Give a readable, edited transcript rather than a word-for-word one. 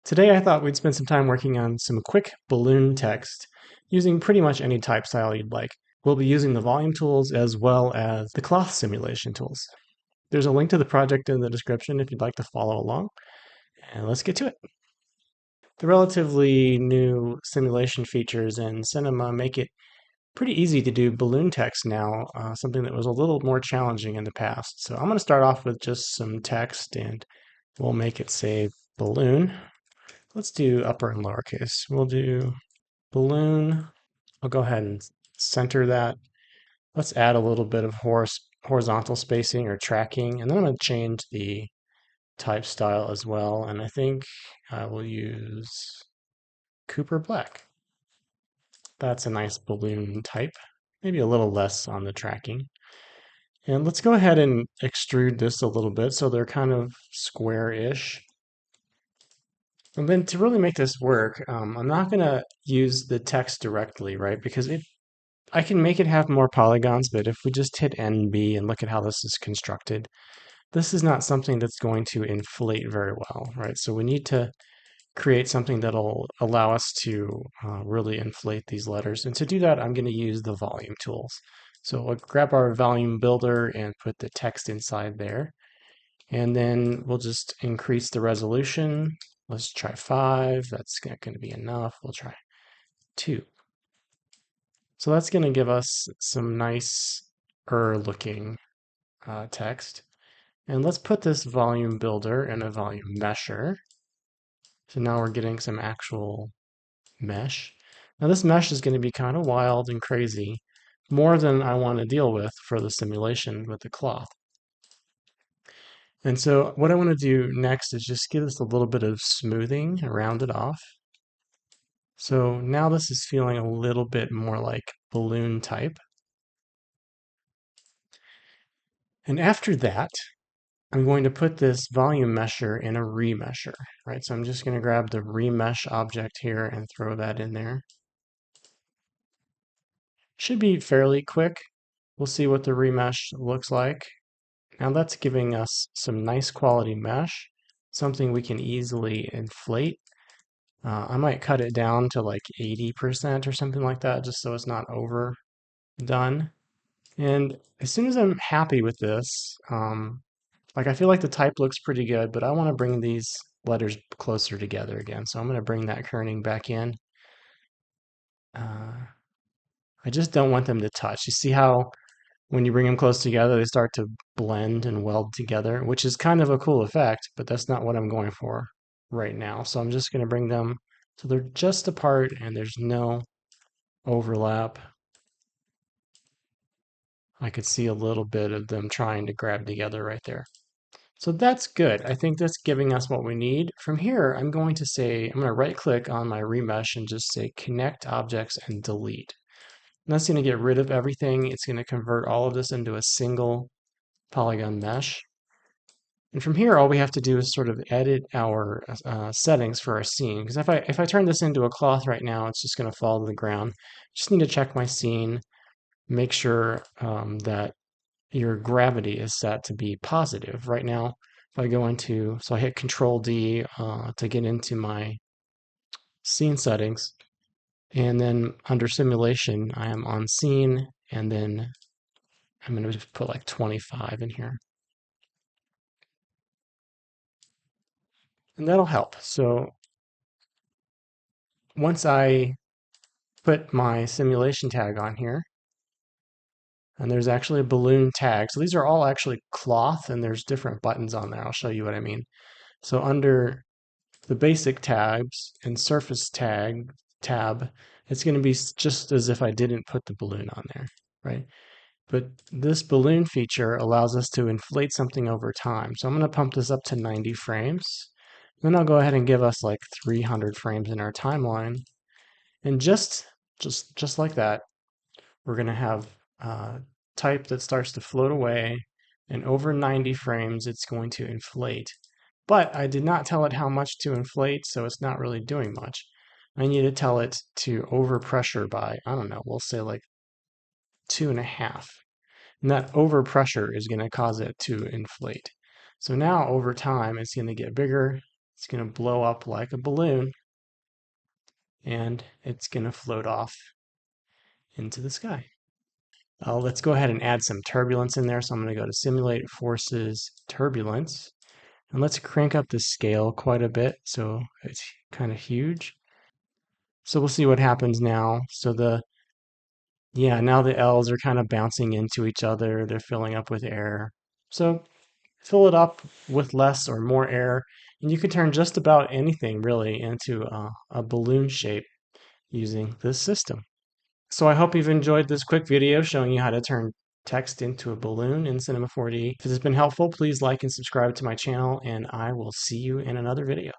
Today I thought we'd spend some time working on some quick balloon text using pretty much any type style you'd like. We'll be using the volume tools as well as the cloth simulation tools. There's a link to the project in the description if you'd like to follow along, and let's get to it. The relatively new simulation features in Cinema make it pretty easy to do balloon text now, something that was a little more challenging in the past. So I'm going to start off with just some text and we'll make it say balloon. Let's do upper and lowercase. We'll do balloon. I'll go ahead and center that. Let's add a little bit of horizontal spacing or tracking, and then I'm going to change the type style as well. And I think I will use Cooper Black. That's a nice balloon type, maybe a little less on the tracking. And let's go ahead and extrude this a little bit so they're kind of square-ish. And then to really make this work, I'm not going to use the text directly, right? Because I can make it have more polygons, but if we just hit NB and look at how this is constructed, this is not something that's going to inflate very well, right? So we need to create something that'll allow us to really inflate these letters. And to do that, I'm going to use the volume tools. So we'll grab our volume builder and put the text inside there. And then we'll just increase the resolution. Let's try 5. That's not going to be enough. We'll try 2. So that's going to give us some nice looking text. And let's put this volume builder in a volume mesher. So now we're getting some actual mesh. Now this mesh is going to be kind of wild and crazy, more than I want to deal with for the simulation with the cloth. And so what I want to do next is just give this a little bit of smoothing and round it off. So now this is feeling a little bit more like balloon type. And after that, I'm going to put this volume mesher in a remesher, right? So I'm just going to grab the remesh object here and throw that in there. Should be fairly quick. We'll see what the remesh looks like. Now that's giving us some nice quality mesh, something we can easily inflate. I might cut it down to like 80% or something like that, just so it's not overdone. And as soon as I'm happy with this, like I feel like the type looks pretty good, but I want to bring these letters closer together again. So I'm going to bring that kerning back in. I just don't want them to touch. You see how when you bring them close together, they start to blend and weld together, which is kind of a cool effect, but that's not what I'm going for right now. So I'm just going to bring them so they're just apart and there's no overlap. I could see a little bit of them trying to grab together right there. So that's good. I think that's giving us what we need. From here, I'm going to right click on my remesh and just say connect objects and delete. And that's going to get rid of everything. It's going to convert all of this into a single polygon mesh. And from here, all we have to do is sort of edit our settings for our scene. Because if I turn this into a cloth right now, it's just going to fall to the ground. Just need to check my scene, make sure that your gravity is set to be positive. Right now, if I go into, so I hit Control D to get into my scene settings, and then under simulation, I am on scene, and then I'm going to put like 25 in here. And that'll help. So once I put my simulation tag on here, and there's actually a balloon tag. So these are all actually cloth, and there's different buttons on there. I'll show you what I mean. So under the basic tabs and surface tab, it's going to be just as if I didn't put the balloon on there, right? But this balloon feature allows us to inflate something over time. So I'm going to pump this up to 90 frames. Then I'll go ahead and give us like 300 frames in our timeline. And just like that, we're going to have type that starts to float away, and over 90 frames, it's going to inflate. But I did not tell it how much to inflate, so it's not really doing much. I need to tell it to overpressure by, I don't know, we'll say like 2.5. And that overpressure is going to cause it to inflate. So now over time, it's going to get bigger, It's going to blow up like a balloon, and it's going to float off into the sky. Let's go ahead and add some turbulence in there. So I'm going to go to Simulate Forces Turbulence. And let's crank up the scale quite a bit so it's kind of huge. So we'll see what happens now. So now the L's are kind of bouncing into each other. They're filling up with air. So fill it up with less or more air, and you can turn just about anything really into a balloon shape using this system. So I hope you've enjoyed this quick video showing you how to turn text into a balloon in Cinema 4D. If this has been helpful, please like and subscribe to my channel, and I will see you in another video.